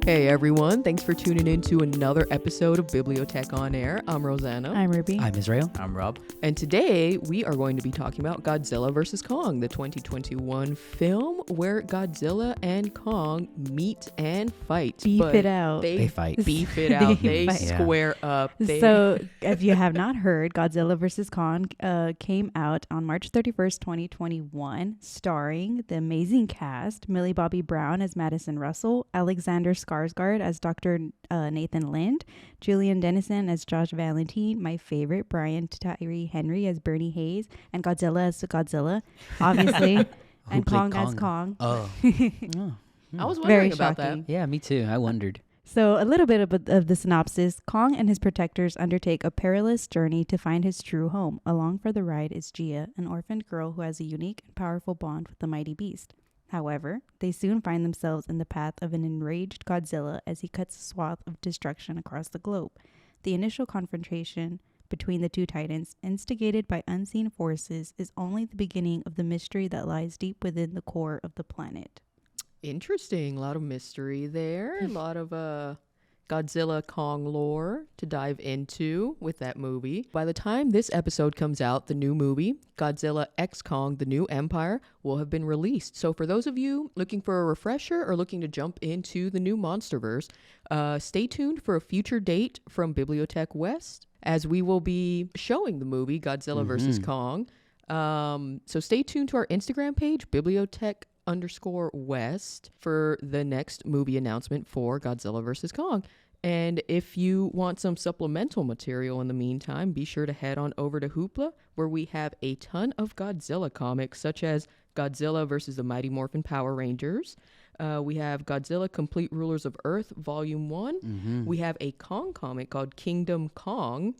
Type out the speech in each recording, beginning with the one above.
Hey everyone, thanks for tuning in to another episode of BiblioTech on Air. I'm Rosanna. I'm Ruby. I'm Israel. I'm Rob. And today we are going to be talking about Godzilla vs. Kong, the 2021 film where Godzilla and Kong meet and fight. Beef it out. They fight. Beef it out. They fight. square up. So if you have not heard, Godzilla vs. Kong came out on March 31st, 2021, starring the amazing cast, Millie Bobby Brown as Madison Russell, Alexander Skarsgård as Dr. Nathan Lind, Julian Dennison as Josh Valentine, my favorite, Brian Tyree Henry as Bernie Hayes, and Godzilla as Godzilla, obviously, and Kong as Kong. Oh. I was Very wondering about shocking. Yeah, me too. I wondered. So a little bit of the synopsis. Kong and his protectors undertake a perilous journey to find his true home. Along for the ride is Gia, an orphaned girl who has a unique and powerful bond with the mighty beast. However, they soon find themselves in the path of an enraged Godzilla as he cuts a swath of destruction across the globe. The initial confrontation between the two titans, instigated by unseen forces, is only the beginning of the mystery that lies deep within the core of the planet. Interesting. A lot of mystery there. A lot of Godzilla Kong lore to dive into with that movie. By the time this episode comes out, the new movie, Godzilla X Kong, The New Empire, will have been released. So for those of you looking for a refresher or looking to jump into the new Monsterverse, stay tuned for a future date from BiblioTech West, as we will be showing the movie Godzilla vs. Kong. So stay tuned to our Instagram page, BiblioTech_West, for the next movie announcement for Godzilla vs. Kong. And if you want some supplemental material in the meantime, be sure to head on over to Hoopla, where we have a ton of Godzilla comics, such as Godzilla vs. the Mighty Morphin Power Rangers. We have Godzilla Complete Rulers of Earth, Volume 1. We have a Kong comic called Kingdom Kong,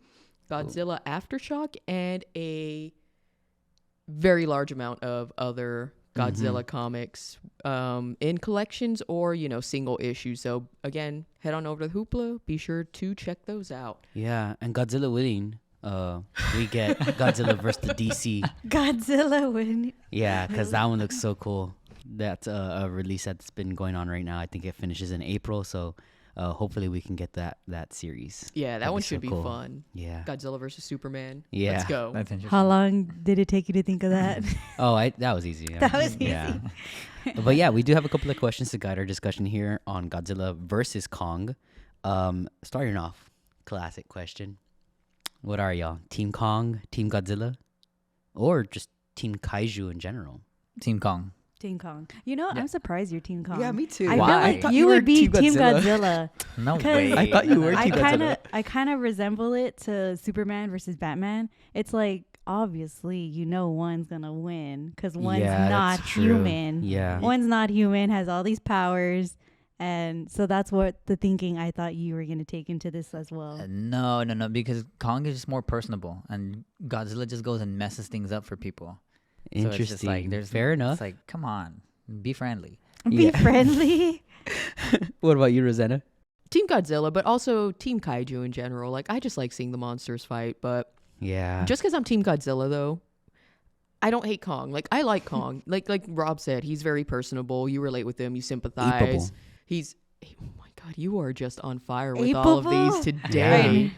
Godzilla Aftershock, and a very large amount of other Godzilla comics in collections or, single issues. So again, head on over to Hoopla. Be sure to check those out. Yeah, and Godzilla winning, we get Godzilla versus the DC. Godzilla win. Yeah, because that one looks so cool. That's a release that's been going on right now. I think it finishes in April, so hopefully we can get that series. Yeah, that one should be cool. fun. Yeah. Godzilla versus Superman. Yeah. Let's go. That's interesting. How long did it take you to think of that? Oh, that was easy. That was easy. Yeah. But yeah, we do have a couple of questions to guide our discussion here on Godzilla versus Kong. Starting off, classic question. What are y'all? Team Kong, Team Godzilla, or just Team Kaiju in general? Team Kong. Team Kong. I'm surprised you're Team Kong. me too. I Why? feel like you would be Team Godzilla. No 'Cause way. I thought you were Team Godzilla. I kind of resemble it to Superman versus Batman. It's like, obviously, one's going to win because one's Yeah, not that's true. human. Yeah. One's not human, has all these powers. And so that's what the thinking I thought you were going to take into this as well. No, because Kong is just more personable, and Godzilla just goes and messes things up for people. So it's Interesting. just like, Fair enough. It's like, come on, be friendly. Be Yeah. friendly. What about you, Rosanna? Team Godzilla, but also Team Kaiju in general. Like, I just like seeing the monsters fight, but Yeah. just because I'm Team Godzilla, though, I don't hate Kong. Like, I like Kong. like Rob said, he's very personable. You relate with him. You sympathize. Apeable. He's, oh my God, you are just on fire with all of these Apeable? today.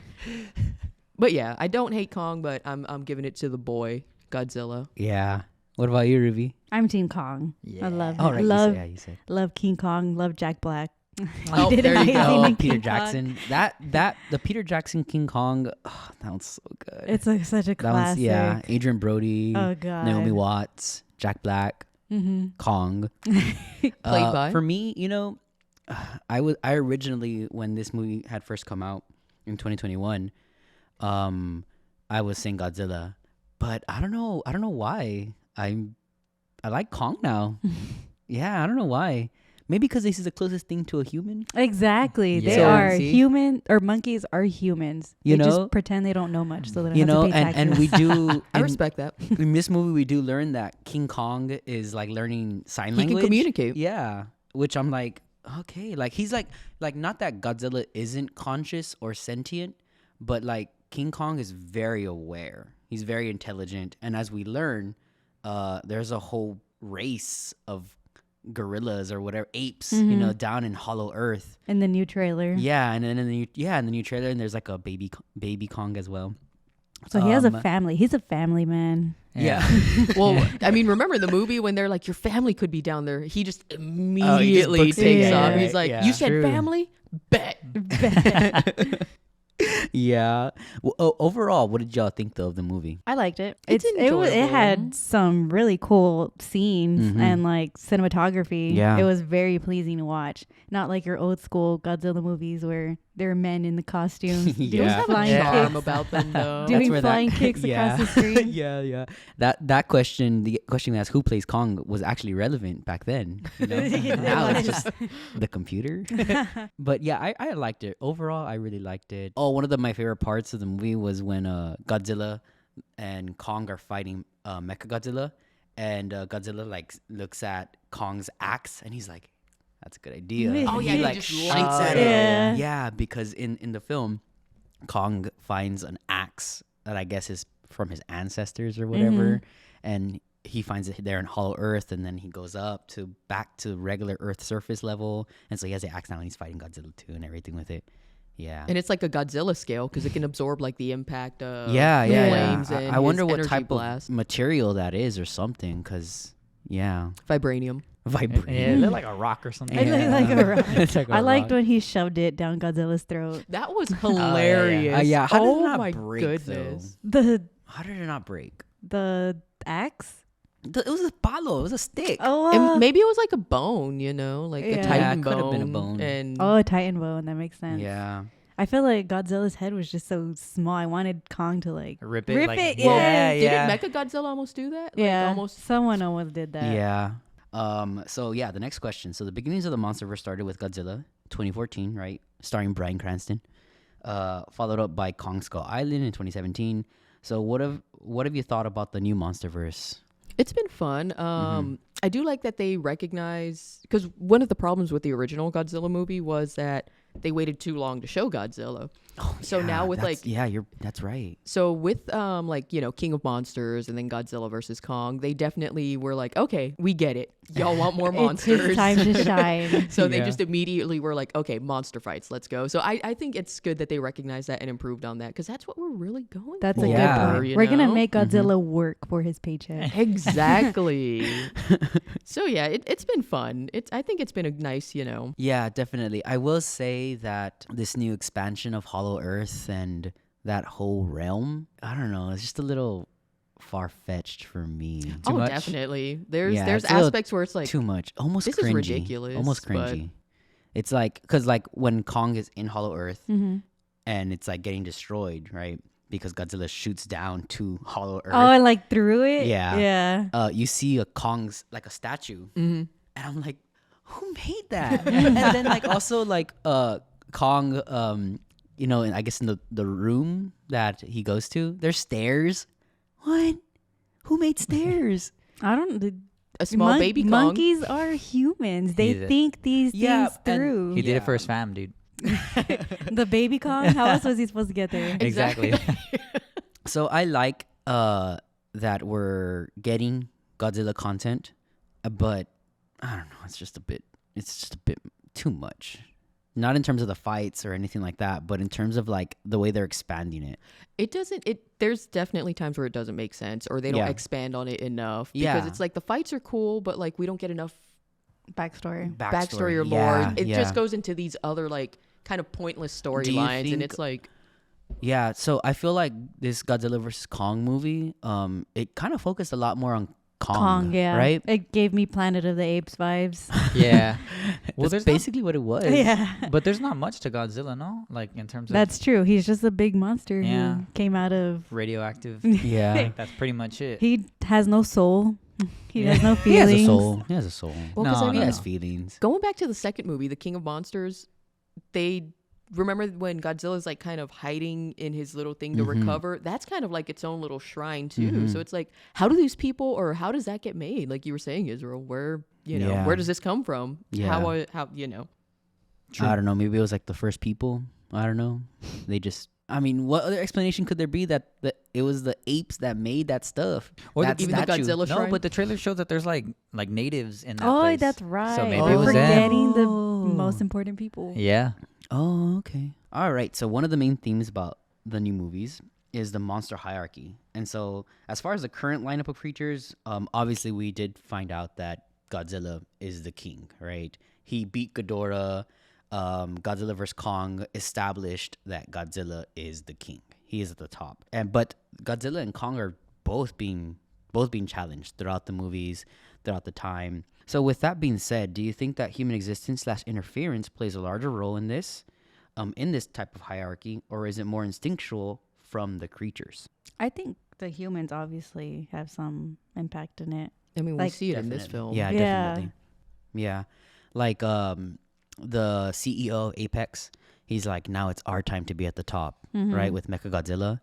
But yeah, I don't hate Kong, but I'm giving it to the boy, Godzilla. Yeah. What about you, Ruby? I'm Team Kong. Yeah. I love Oh, him. right. You said. Love King Kong. Love Jack Black. Oh, He did there you amazing go. in Peter King Kong. Jackson. The Peter Jackson King Kong. Oh, that one's so good. It's such a that classic. one's Adrian Brody. Oh, God. Naomi Watts. Jack Black. Kong. Played by? For me, I originally, when this movie had first come out in 2021, I was saying Godzilla, but I don't know why. I like Kong now. Yeah, I don't know why. Maybe because this is the closest thing to a human. Exactly. They Yeah. are See? human, or monkeys are humans. You they know? just pretend they don't know much, so they don't You have know, to pay taxes. and we do. I respect that. In this movie, we do learn that King Kong is like learning sign He language. can communicate. Yeah, which I'm like, okay, like he's like not that Godzilla isn't conscious or sentient, but like King Kong is very aware. He's very intelligent, and as we learn, there's a whole race of gorillas or whatever, apes, Mm-hmm. down in Hollow Earth. In the new trailer. Yeah, and then in the new trailer, and there's like a baby Kong as well. So he has a Um, family. He's a family man. Yeah. Well, I mean, remember in the movie when they're like, your family could be down there? He just immediately books it. takes Yeah, off. yeah, He's like, yeah. you said True. family? Bet. Yeah. Well, overall, what did y'all think though of the movie? I liked it. It's It enjoyable. had some really cool scenes Mhm. and like cinematography. Yeah. It was very pleasing to watch. Not like your old school Godzilla movies where there are men in the costumes Yeah. doing Those have a flying charm kicks. about them, though. Doing where that- flying kicks Yeah. across the screen. Yeah. That question, the question we asked who plays Kong, was actually relevant back then. It Now it's was. just the computer. But yeah, I liked it. Overall, I really liked it. Oh, one of my favorite parts of the movie was when Godzilla and Kong are fighting Mechagodzilla, and Godzilla like looks at Kong's axe and he's like, "That's a good idea." Oh, And yeah, he he like just shoots lights at it. it. Yeah. Yeah, because in the film, Kong finds an axe that I guess is from his ancestors or whatever, and he finds it there in Hollow Earth, and then he goes back to regular Earth surface level, and so he has the axe now, and he's fighting Godzilla too, and everything with it. Yeah. And it's like a Godzilla scale because it can absorb like the impact of Yeah. flames I, and I wonder his what energy type blast. of material that is or something, because yeah, Vibranium. vibranium. Yeah, it looked like a rock or something. It looked like a rock. It's like a I liked rock. when he shoved it down Godzilla's throat. That was hilarious. Yeah, how did it oh not my break, goodness. How did it not break? The axe. It was a palo. It was a stick. Oh, And maybe it was like a bone, like Yeah. a titan Yeah, it could bone. have been a bone. And a Titan bone. That makes sense. Yeah. I feel like Godzilla's head was just so small. I wanted Kong to like Rip it. Rip like, it, well, yeah. didn't Mechagodzilla almost do that? yeah, almost. someone almost did that. Yeah. So yeah, the next question. So the beginnings of the MonsterVerse started with Godzilla, 2014, right? Starring Bryan Cranston. Followed up by Kong Skull Island in 2017. So what have you thought about the new MonsterVerse? It's been fun. I do like that they recognize, because one of the problems with the original Godzilla movie was that they waited too long to show Godzilla. Oh, So now with, that's- like- yeah, that's right. So with King of Monsters and then Godzilla versus Kong, they definitely were like, okay, we get it. Y'all want more It's monsters. his time to shine. So they Yeah. just immediately were like, okay, monster fights, let's go. So I think it's good that they recognize that and improved on that, because that's what we're really going That's for. a Yeah. good point. you We're gonna know? make Godzilla work for his paycheck. Exactly. So yeah, it's been fun. I think it's been a nice, Yeah, definitely. I will say that this new expansion of Hollow Earth and that whole realm, I don't know, it's just a little far-fetched for me. oh, much? definitely. There's Yeah, there's it's a little aspects where it's like, Too much. Almost this cringy. is ridiculous, Almost but- cringy. It's like, because like when Kong is in Hollow Earth Mm-hmm. and it's like getting destroyed, right? Because Godzilla shoots down to Hollow Earth. Oh, and like through it. Yeah. Yeah. You see a Kong's, like a statue. mhm. And I'm like, who made that? And then like also like Kong, and I guess in the room that he goes to, there's stairs. What? Who made stairs? I don't. A small baby Kong. Monkeys are humans. They He's a- think these Yeah, things and through. He did Yeah. it for his fam, dude. The baby Kong. How else was he supposed to get there? Exactly. So I like that we're getting Godzilla content, but I don't know. It's just a bit too much. Not in terms of the fights or anything like that, but in terms of like the way they're expanding it. It doesn't. There's definitely times where it doesn't make sense, or they don't Yeah. expand on it enough. Because Yeah. it's like the fights are cool, but like we don't get enough Backstory. backstory or lore. Yeah, It yeah. just goes into these other like kind of pointless storylines, and think- it's like, Yeah, so I feel like this Godzilla vs. Kong movie, it kind of focused a lot more on Kong, yeah. right? It gave me Planet of the Apes vibes. Yeah. Well, there's that's basically what it was. yeah. But there's not much to Godzilla, no? Like in terms of That's true. He's just a big monster Yeah. who came out of. radioactive. Yeah. That's pretty much it. He has no soul. He has no He has feelings. a soul. He has a soul. well, 'cause No, I He mean, has feelings. going back to the second movie, The King of Monsters, they remember when Godzilla's like kind of hiding in his little thing to Mhm. recover. That's kind of like its own little shrine too. Mhm. So it's like, how do these people, or how does that get made? Like you were saying, Israel, where Yeah. where does this come from? Yeah. How True. I don't know. Maybe it was like the first people. I don't know. They just. I mean, what other explanation could there be that it was the apes that made that stuff. Or that even the statue. Godzilla No, shrine? but the trailer shows that there's like natives in that Oh, place. that's right. So maybe We're it was them. forgetting the Oh. most important people. Yeah. Oh, okay. All right. So one of the main themes about the new movies is the monster hierarchy. And so as far as the current lineup of creatures, obviously we did find out that Godzilla is the king, right? He beat Ghidorah. Godzilla vs. Kong established that Godzilla is the king. He is at the top. But Godzilla and Kong are both being challenged throughout the movies, throughout the time. So with that being said, do you think that human existence / interference plays a larger role in this type of hierarchy, or is it more instinctual from the creatures? I think the humans obviously have some impact in it. I mean, we Like- see it in this Definitely. film. Yeah, Yeah. definitely. Yeah. Like the CEO of Apex, he's like, now it's our time to be at the top, right? With Mechagodzilla.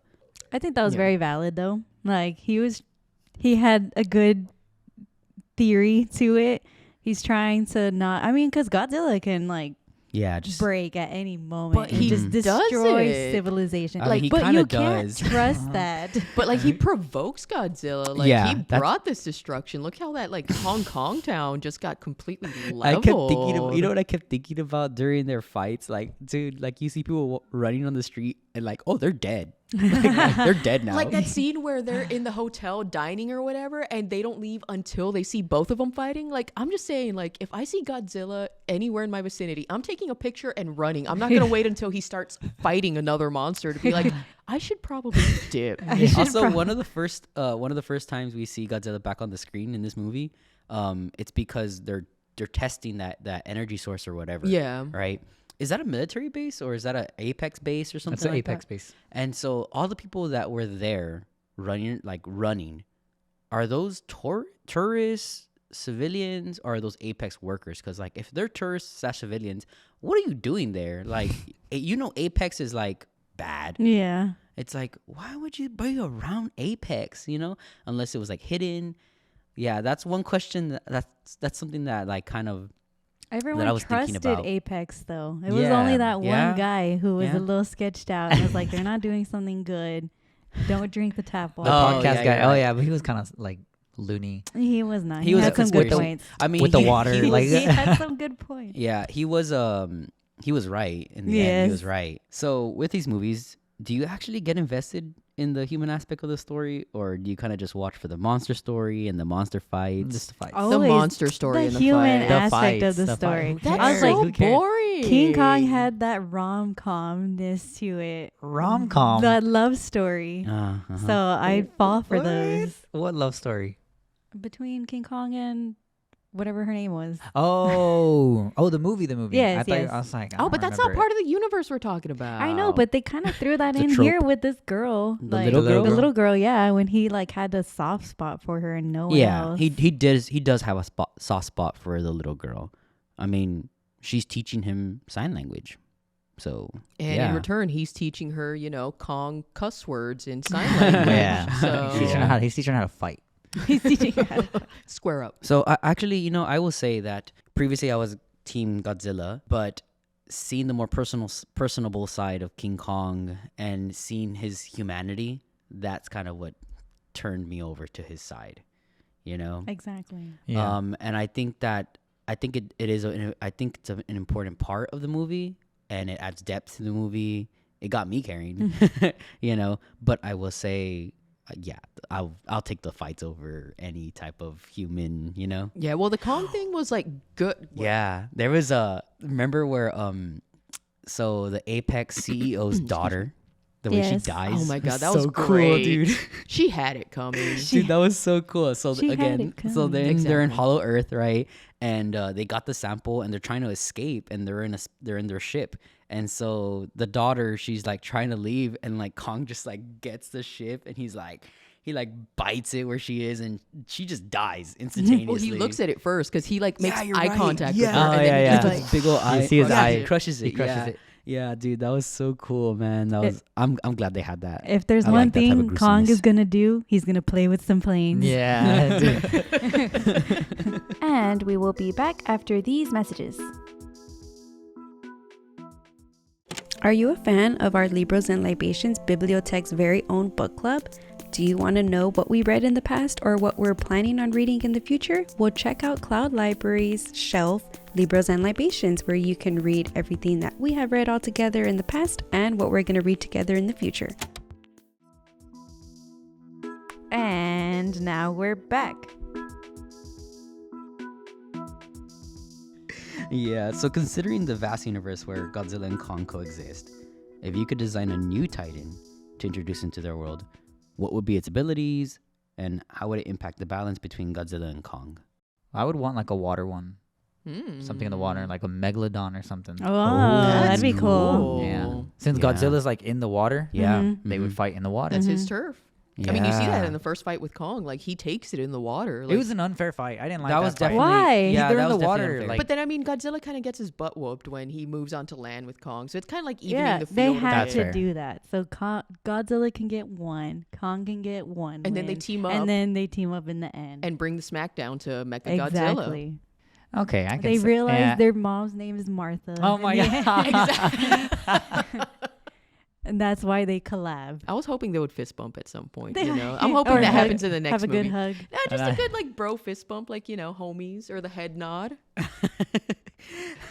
I think that was Yeah. very valid though. Like he had a good theory to it. He's trying to not, because Godzilla can like Yeah, just break at any moment But and he just does destroy it. civilization. I mean, he but kinda you can't does. trust that. But like he provokes Godzilla. Like Yeah, he that's- brought this destruction. Look how that like Hong Kong town just got completely leveled. I kept thinking of, you know what I kept thinking about during their fights? Like, dude, like you see people running on the street and like, oh, they're dead. Like, they're dead now. Like that scene where they're in the hotel dining or whatever, and they don't leave until they see both of them fighting. Like, I'm just saying, like, if I see Godzilla anywhere in my vicinity, I'm taking a picture and running. I'm not gonna wait until he starts fighting another monster to be like, I should probably dip. Also, one of the first times we see Godzilla back on the screen in this movie, it's because they're testing that energy source or whatever. Yeah. Right. Is that a military base or is that an Apex base or something? That's an like Apex that? base. And so all the people that were there running, are those tourists, civilians, or are those Apex workers? Because like if they're tourists / civilians, what are you doing there? Like Apex is like bad. Yeah. It's like, why would you be around Apex? Unless it was like hidden. Yeah, that's one question. That's something that like kind of. Everyone I was thinking trusted about. Apex though. It was Yeah, only that yeah, one guy who was yeah. a little sketched out and was like, they're not doing something good. Don't drink the tap The water. Oh, podcast yeah, guy. you're Oh right. yeah, but he was kind of like loony. He was not. He He, was had a some good conspiracy- points. I mean, With the water, he like- was, He had some good points. yeah, he was right in the end. He was Yes. right. So with these movies, do you actually get invested in the human aspect of the story, or do you kind of just watch for the monster story and the monster fights? Just the fights. The Always monster story the and the human fight. The aspect of fights, the the story. fight. That's I was so like, who cares? boring. King Kong had that rom-comness to it. Rom-com. That love story. Uh-huh. So I'd fall for What? those. What love story? Between King Kong and whatever her name was. Oh, the movie. Yes, I thought yes. I was like, Oh, but that's not part of the universe we're talking about. I know, but they kind of threw that It's a in here trope. with this girl. The like, little girl? The little girl, yeah, when he like had a soft spot for her and no one Yeah, else. he does have a soft spot for the little girl. I mean, she's teaching him sign language. So And yeah. in return, he's teaching her, Kong cuss words in sign language. Yeah. So He's teaching her how to fight. He's teaching her how to- square up. So actually, I will say that previously I was Team Godzilla, but seeing the more personable side of King Kong and seeing his humanity, that's kind of what turned me over to his side. Exactly. Yeah. And I think it's an important part of the movie, and it adds depth to the movie. It got me carried, But I will say, yeah, I'll take the fights over any type of human, Yeah, well, the Kong thing was like good. Yeah, there was remember where so the Apex CEO's daughter, the way she Yes. dies. Oh my God, that so was cool, great. dude. She had it coming. Dude, that was so cool. So She had again, it so coming. then they're in Exactly. Hollow Earth, right? And they got the sample, and they're trying to escape, and they're in their ship. And so the daughter, she's like trying to leave, and like Kong just like gets the ship, and he bites it where she is, and she just dies instantaneously. Well, he looks at it first because he like makes you're eye right. contact Yeah. with her. Oh, and yeah, then yeah. he's With like, his big old eye. You see his Yeah, eye. he crushes it. He crushes yeah. it. Yeah, dude, that was so cool, man. That was. I'm glad they had that. If there's I one like that type of thing Kong is gruesomeness. gonna do, he's gonna play with some planes. Yeah. And we will be back after these messages. Are you a fan of our Libros and Libations BiblioTech's very own book club? Do you want to know what we read in the past or what we're planning on reading in the future? Well, check out Cloud Library's shelf, Libros and Libations, where you can read everything that we have read all together in the past and what we're going to read together in the future. And now we're back. Yeah, so considering the vast universe where Godzilla and Kong coexist, if you could design a new Titan to introduce into their world, what would be its abilities and how would it impact the balance between Godzilla and Kong? I would want like a water one. Something in the water, like a megalodon or something. Oh, that'd be cool. cool. Yeah. Since Yeah. Godzilla's like in the water, Yeah. they would fight in the water. That's his turf. Yeah. I mean, you see that in the first fight with Kong. Like, he takes it in the water. Like, It was an unfair fight. I didn't like That that was fight. definitely Why? Yeah, They're that in was the definitely water, unfair. like- but then, I mean, Godzilla kind of gets his butt whooped when he moves onto land with Kong. So it's kind of like evening Yeah, the field. they a had That's bit. to fair. do that. So Godzilla can get one, Kong can get one, And then they win, team up and then they team up in the end. and bring the smack down to Mecha Godzilla. Exactly. Okay, I can They say- realized yeah. their mom's name is Martha. Oh my god. And that's why they collab. I was hoping they would fist bump at some point. They- You know, I'm hoping or that hug- happens in the next Have a movie. good hug. No, just And a good like bro fist bump, like homies, or the head nod.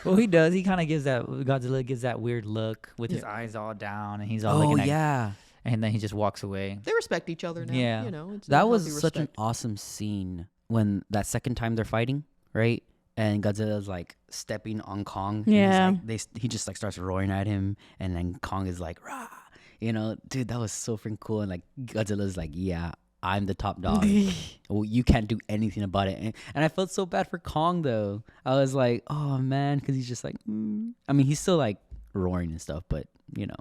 Well, he does. He kind of gives that Godzilla gives that weird look with his Yeah. eyes all down, and he's all Oh, looking at, yeah. and then he just walks away. They respect each other now. Yeah. It's That a was healthy such an respect. awesome scene when that second time they're fighting, right? And Godzilla's like stepping on Kong. and Yeah. he's like, he just like starts roaring at him, and then Kong is like, rah. Dude, that was so freaking cool. And like Godzilla's like, yeah, I'm the top dog. Well, you can't do anything about it. And I felt so bad for Kong though. I was like, oh man, because he's just like, I mean, he's still like roaring and stuff, but yeah.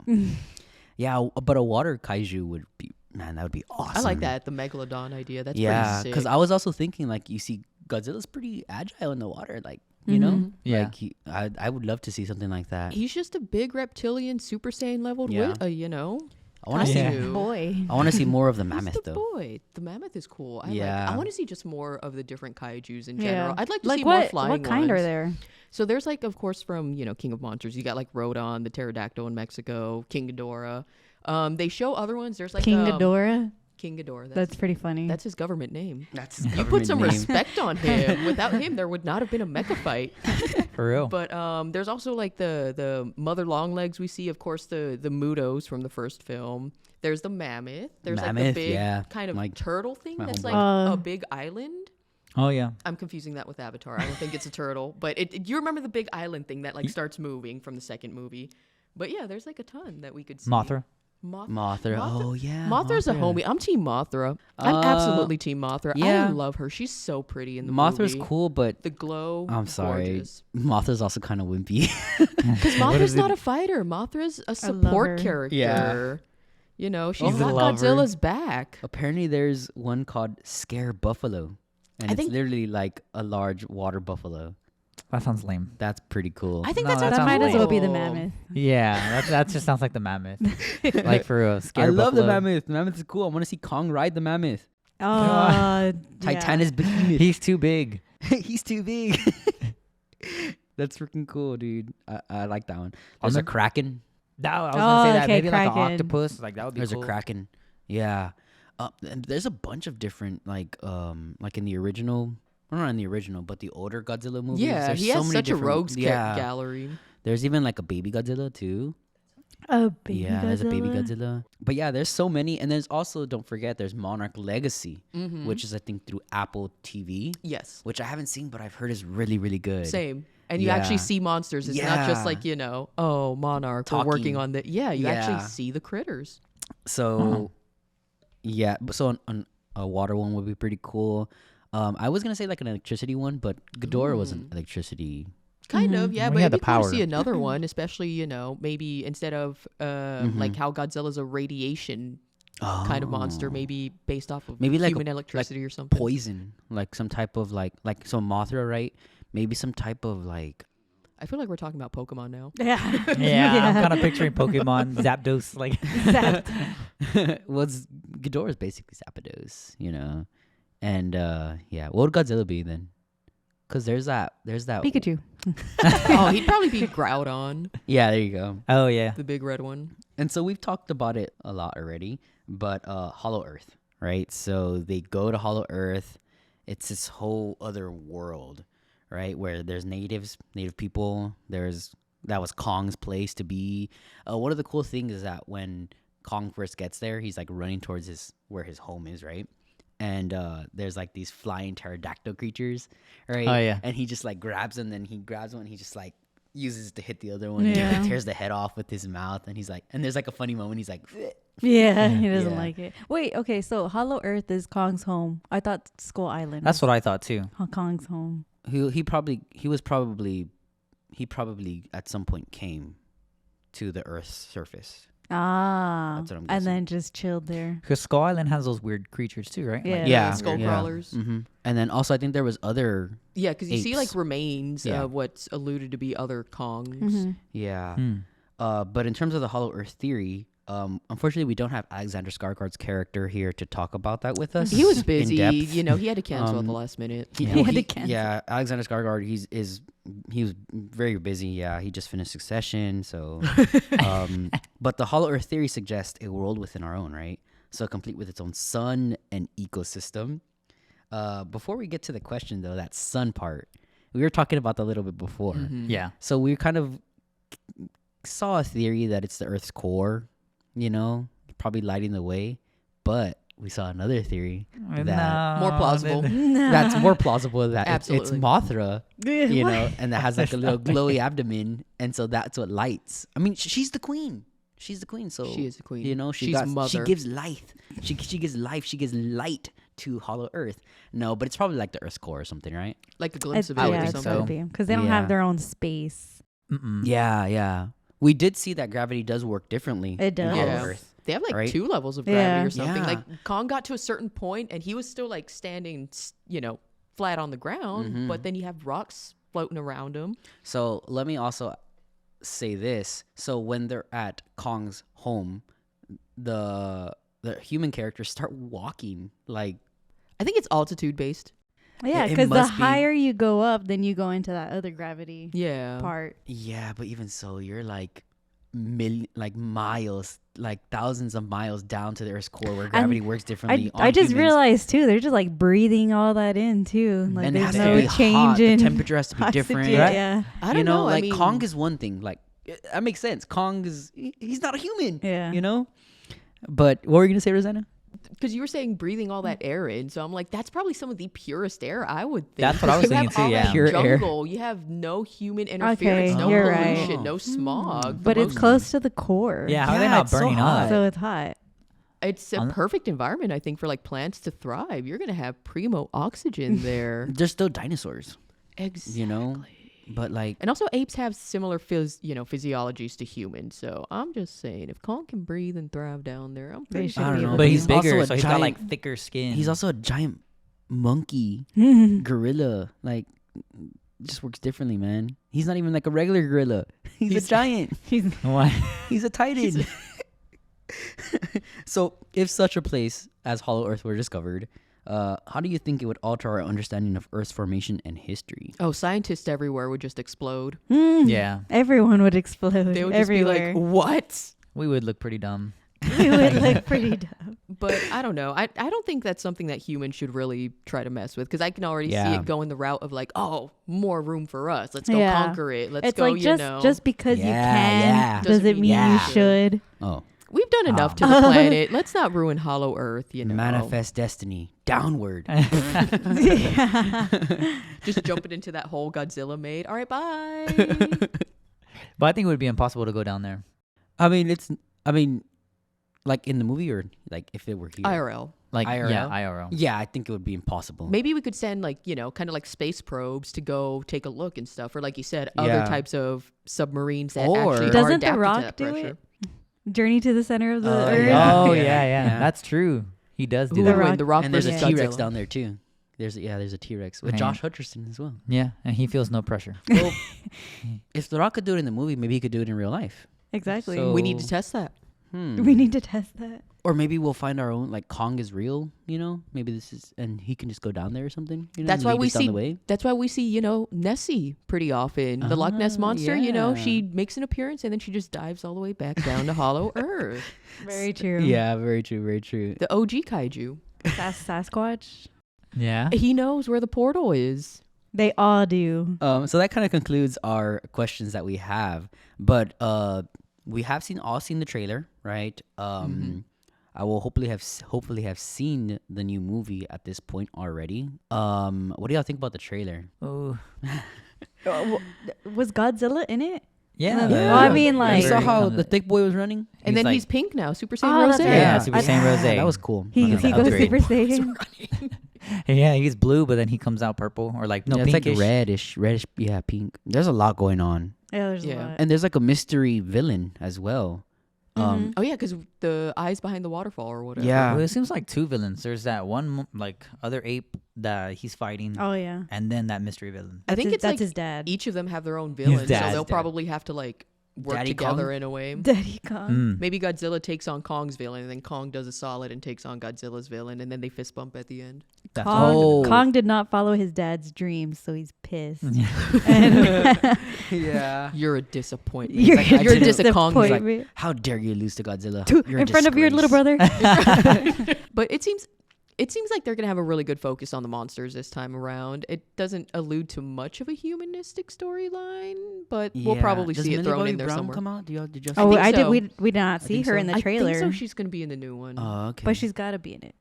But a water kaiju would be, man, that would be awesome. I like that, the megalodon idea. That's Yeah, pretty because sick. I was also thinking like, you see, Godzilla's pretty agile in the water, like you know, Yeah. like I would love to see something like that. He's just a big reptilian, Super Saiyan leveled Yeah. I want to Yeah. see. Boy. I want to see more of the He's mammoth the though. boy. The mammoth is cool. I Yeah. want to see just more of the different kaijus in Yeah. general. I'd like to Like see more what? flying What kind are ones. there? So there's like, of course, from King of Monsters, you got like Rodon, the pterodactyl in Mexico, King Ghidorah. They show other ones. There's like King Ghidorah. King Ghidorah. That's pretty funny. That's his government name. That's his You put some government name. respect on him. Without him, there would not have been a mecha fight. For real. But there's also like the mother longlegs we see, of course, the Mudos from the first film. There's the mammoth. There's like Mammoth, the big yeah. kind of Like, turtle thing my that's homeboy. like a big island. Oh yeah. I'm confusing that with Avatar. I don't think it's a turtle, but you remember the big island thing that like starts moving from the second movie. But yeah, there's like a ton that we could see. Mothra. Mothra. Oh yeah. Mothra's a homie. I'm Team Mothra. I'm absolutely Team Mothra. yeah. I love her. She's so pretty in the Mothra's movie. cool, but The glow. I'm sorry. Gorgeous. Mothra's also kind of wimpy. Because Mothra's not a fighter. Mothra's a her. support character. Yeah. She's He's a got lover. Godzilla's back. Apparently, there's one called Scare Buffalo, and I it's think- literally like a large water buffalo. That sounds lame. That's pretty cool. I think No, that that sounds that might as well be the cool. mammoth. Yeah, that just sounds like the mammoth. Like for real. I Scare love the buffalo. mammoth. The mammoth is cool. I want to see Kong ride the mammoth. Titanus behemoth. He's too big. He's too big. That's freaking cool, dude. I like that one. There's a kraken. I was gonna say that. okay, Maybe like Kraken. an octopus. Like that would be There's cool. a kraken. Yeah. And there's a bunch of different like in the original. Well, not in the original, but the older Godzilla movies. Yeah, there's he so has many such a different- rogues yeah. gallery. There's even like a baby Godzilla too. A baby Yeah, there's a baby Godzilla? Godzilla. But yeah, there's so many, and there's also, don't forget, there's Monarch Legacy, which is I think through Apple TV, Yes. which I haven't seen, but I've heard is really really good. Same. And you Yeah. actually see monsters. It's not just Yeah. like, oh, Monarch, we're working Talking. on the. Yeah, you actually Yeah. see the critters. So yeah, but so a water one would be pretty cool. I was gonna say like an electricity one, but Ghidorah was an electricity. Kind of, yeah. Well, But he had it'd the be cool to power. see another one, especially, maybe instead of like how Godzilla's a radiation kind of monster, maybe based off of Maybe like human a- electricity or something. Poison, like some type of like so Mothra, right? Maybe some type of like I feel like we're talking about Pokemon now. Yeah. Yeah, I'm kind of picturing Pokemon Zapdos. Like was Ghidorah's basically Zapdos, And yeah, what would Godzilla be then? Because there's that. Pikachu. Oh, he'd probably be Groudon, Yeah, there you go. Oh yeah. the big red one. And so we've talked about it a lot already, but Hollow Earth, right? So they go to Hollow Earth. It's this whole other world, right? Where there's native people. That was Kong's place to be. One of the cool things is that when Kong first gets there, he's like running towards where his home is, right? And there's like these flying pterodactyl creatures, right? Oh, yeah. And he just like grabs them, then he grabs one, and he just like uses to hit the other one. Yeah. And tears the head off with his mouth, and he's like, and there's like a funny moment. He's like, Yeah, he doesn't Yeah. like it. Wait, okay, so Hollow Earth is Kong's home. I thought Skull Island. That's what I thought too. Kong's home. he probably at some point came to the Earth's surface. Ah, That's what I'm and guessing. then just chilled there. Because Skull Island has those weird creatures too, right? Yeah. Like, Yeah, skull yeah. crawlers. Mm-hmm. And then also I think there was other. Yeah, because you see like Apes. remains Yeah. of what's alluded to be other Kongs. Mhm. Yeah. Hmm. But in terms of the Hollow Earth theory, unfortunately we don't have Alexander Skarsgård's character here to talk about that with us. He was in busy, depth. you know. He had to cancel at the Um, last minute. He had to cancel. Yeah, Alexander Skarsgård. He was very busy. Yeah, he just finished Succession. So, but the Hollow Earth theory suggests a world within our own, right? So complete with its own sun and ecosystem. Before we get to the question, though, that sun part, we were talking about that a little bit before. Mhm. Yeah. So we kind of saw a theory that it's the Earth's core, you know, probably lighting the way. But we saw another theory that More plausible. that's more plausible that it's Absolutely. Mothra, you What? know, and that has like a little glowy abdomen, and so that's what lights. I mean, she's the queen. She's the queen. So She is the queen. You know, She's she mother. gives life. She gives life. She gives light to Hollow Earth. No, but it's probably like the Earth's core or something, right? Like a glimpse of it I would or think something. so. Because they don't have Yeah. their own space. Mm-mm. Yeah, yeah. We did see that gravity does work differently. It in does. Hollow Yeah. Earth. They have like Right? 2 levels of Yeah. gravity or something. Yeah. Like Kong got to a certain point and he was still like standing, you know, flat on the ground, Mhm. but then you have rocks floating around him. So let me also say this. So when they're at Kong's home, the human characters start walking like I think it's altitude based. Yeah, it because the must be. higher you go up, then you go into that other gravity Yeah. part. yeah, but even so, you're like miles, like thousands of miles down to the Earth's core where gravity works differently. I on just humans. realized too, they're just like breathing all that in too. Like and it has there's to no be hot. change The in temperature has to be oxygen. different. Yeah, I don't You know, I like mean, Kong is one thing. Like that makes sense. Kong is he's not a human. yeah. You know. But what were you gonna say, Rosanna? because you were saying breathing all that air in, so I'm like, that's probably some of the purest air I would think. That's what I was You have thinking too, all yeah. that Pure air. jungle. You have no human interference, no you're pollution, right. no smog. But it's Most- close to the core. Yeah, how are they Yeah, not it's so burning hot. up? So it's hot. It's a Un- perfect environment, I think, for like plants to thrive. You're gonna have primo oxygen there. There's still dinosaurs. Exactly. You know. But like, And also, apes have similar physiologies to humans. So I'm just saying, if Kong can breathe and thrive down there, I'm They pretty should sure. I don't be know, able But to. he's also bigger, a so he's got giant- like thicker skin. he's also a giant monkey gorilla. Like, just works differently, man. He's not even like a regular gorilla. He's a giant. He's Why? He's a titan. So, if such a place as Hollow Earth were discovered, how do you think it would alter our understanding of Earth's formation and history? Oh, scientists everywhere would just explode. Yeah, Everyone would explode They would just everywhere. be like, "What?" we would look pretty dumb. We would look pretty dumb. But I don't know. I don't think that's something that humans should really try to mess with, because I can already see Yeah. it going the route of like, oh, more room for us. Let's go Yeah. conquer it. Let's It's go. like You know, just because you Yeah, can yeah. doesn't mean Yeah. you should. Oh, we've done enough to the planet. Let's not ruin Hollow Earth. You know, manifest destiny downward. just jumping into that hole Godzilla made. All right, bye. But I think it would be impossible to go down there. I mean, like in the movie, or like if it were here. IRL. Like, IRL? yeah, IRL. Yeah, I think it would be impossible. Maybe we could send like, kind of like space probes to go take a look and stuff, or like you said, Yeah. other types of submarines that Or- actually are Doesn't The adapted Rock to that do pressure. it? Journey to the center of the Oh, earth. yeah. Oh Yeah. yeah, Yeah. That's true. He does do Who The would that. win, Rock- The Rock And there's a versus T-Rex Godzilla? down there too. There's a T-Rex with Man. Josh Hutcherson as well. Yeah, and he feels no pressure. Well, if The Rock could do it in the movie, maybe he could do it in real life. Exactly. So- We need to test that. We need to test that. Or maybe we'll find our own, like Kong is real, you know? Maybe this is, and he can just go down there or something. You know, That's why lead we us down see. the way. That's why we see, Nessie pretty often. The Loch Ness monster. yeah. She makes an appearance and then she just dives all the way back down to Hollow Earth. Very true. Yeah, very true, very true. The OG kaiju. Sasquatch. Yeah. He knows where the portal is. They all do. So that kind of concludes our questions that we have. But we have seen the trailer, right? I will hopefully have seen the new movie at this point already. What do y'all think about the trailer? Oh. Was Godzilla in it? Yeah. Well, I mean, You like- saw how the thick boy was running, And then like, he's pink now. Super Saiyan Oh, Rose. that's right. Yeah, Super Saiyan Rose. that was cool. He Okay. goes upgrade. Super Saiyan. Yeah, he's blue, but then he comes out purple or like It's like pinkish. reddish, yeah, pink. There's a lot going on, Yeah, there's Yeah. a lot. and there's like a mystery villain as well. Mhm. Oh yeah, because the eyes behind the waterfall or whatever. Yeah. Well, it seems like two villains. There's that one like other ape that he's fighting, Oh yeah. and then that mystery villain. I think That's it's that's like his dad. each of them have their own villain, so dad's they'll dad. probably have to like work Daddy together Kong? in a way. Daddy Kong. Mm. Maybe Godzilla takes on Kong's villain, and then Kong does a solid and takes on Godzilla's villain, and then they fist bump at the end. That's Kong, Oh. Kong did not follow his dad's dreams, so he's pissed. Yeah. And Yeah. You're a disappointment. you're, like, I you're a didn't- disappointment. disappointment. How dare you lose to Godzilla? You're a in front of your little disgrace. brother. But it seems like they're gonna have a really good focus on the monsters this time around. It doesn't allude to much of a humanistic storyline, but we'll Yeah. probably Does see it Millie thrown Bobby in there Brown somewhere. come out? Did y'all see Oh, think I did. so. We did not see think her so. in the I trailer, think so. She's gonna be in the new one. Oh, okay. but she's got to be in it.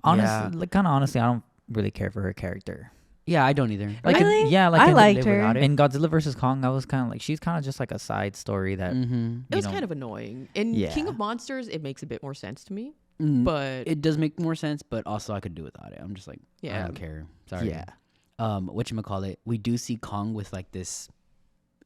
Honestly, like, kind of honestly, I don't really care for her character. yeah, I don't either. Like, Really? yeah, like I in, liked live her. without it. in Godzilla versus Kong, I was kind of like, she's kind of just like a side story that Mm-hmm. It was know, kind of annoying. In Yeah. King of Monsters, it makes a bit more sense to me, But but it does make more sense. But also, I could do without it. I'm just like, I Yeah. don't care. Sorry. yeah. Whatchamacallit, we do see Kong with like this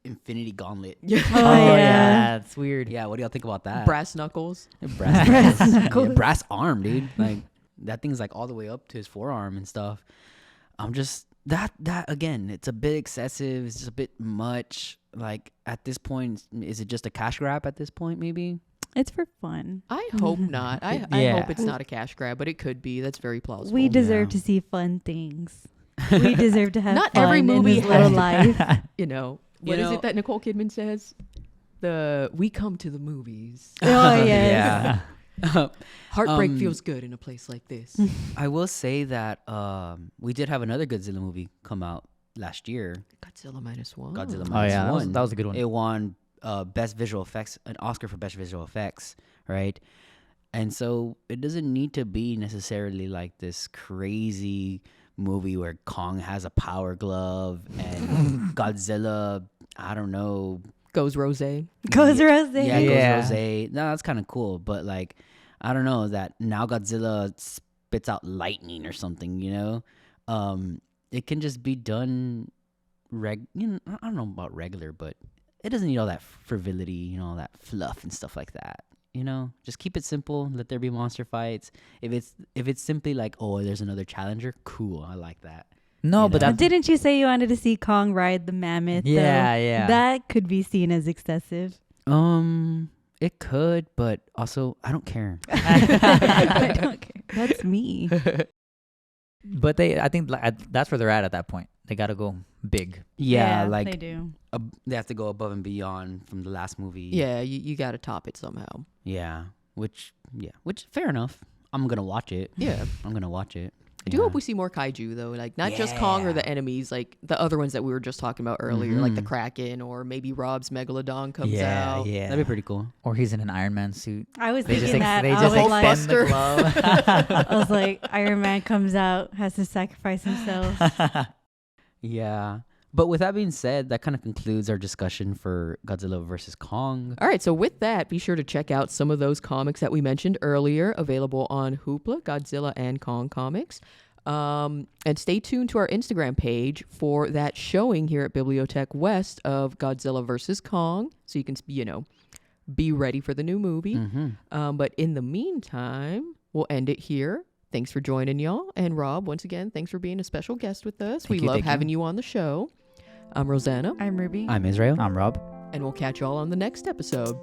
infinity gauntlet. yeah. Oh, yeah. it's weird. Yeah, what do y'all think about that? Brass knuckles. Brass, Brass yeah, knuckles. brass arm, dude. Like that thing's like all the way up to his forearm and stuff. I'm just that again, it's a bit excessive. It's just a bit much. Like at this point, is it just a cash grab at this point? Maybe. It's for fun. I hope not. I Yeah. hope it's not a cash grab, but it could be. That's very plausible. We deserve Yeah. to see fun things. We deserve to have Not fun every movie in this little has- life. You know, You what is know- it that Nicole Kidman says? We come to the movies. Oh yes. Yeah. Heartbreak Um, feels good in a place like this. I will say that we did have another Godzilla movie come out last year. Godzilla -1. Godzilla Oh yeah, -1. that was a good one. It won best visual effects, an Oscar for best visual effects, right? And so it doesn't need to be necessarily like this crazy movie where Kong has a power glove and Godzilla, I don't know. Goes Rose. Goes Rose. Yeah, Yeah. goes Rose. No, that's kind of cool, but like, I don't know that now Godzilla spits out lightning or something, you know? It can just be done I don't know about regular, but it doesn't need all that frivolity, you know, all that fluff and stuff like that. You know, just keep it simple. Let there be monster fights. If it's simply like, oh, there's another challenger, cool. I like that. No, You but know? that Didn't you say you wanted to see Kong ride the mammoth? though? yeah. That could be seen as excessive. It could, but also I don't care. I don't care. That's me. But I think that's where they're at that point. They got to go big. Yeah, they like do. they have to go above and beyond from the last movie. Yeah, you got to top it somehow. Yeah, which fair enough. I'm gonna watch it. Yeah. I'm gonna watch it. I do hope we see more kaiju though, like not just Kong or the enemies, like the other ones that we were just talking about earlier, like the Kraken or maybe Rob's Megalodon comes out. Yeah. That'd be pretty cool. Or he's in an Iron Man suit. I was They just thinking that. they I just was like, extend the glove. I was like, Iron Man comes out, has to sacrifice himself. Yeah. But with that being said, that kind of concludes our discussion for Godzilla versus Kong. All right, so with that, be sure to check out some of those comics that we mentioned earlier, available on Hoopla, Godzilla and Kong Comics. And stay tuned to our Instagram page for that showing here at BiblioTech West of Godzilla versus Kong, so you can, be ready for the new movie. But in the meantime, we'll end it here. Thanks for joining, y'all. And Rob, once again, thanks for being a special guest with us. We love having you on the show. I'm Rosanna. I'm Ruby. I'm Israel. I'm Rob. And we'll catch y'all on the next episode.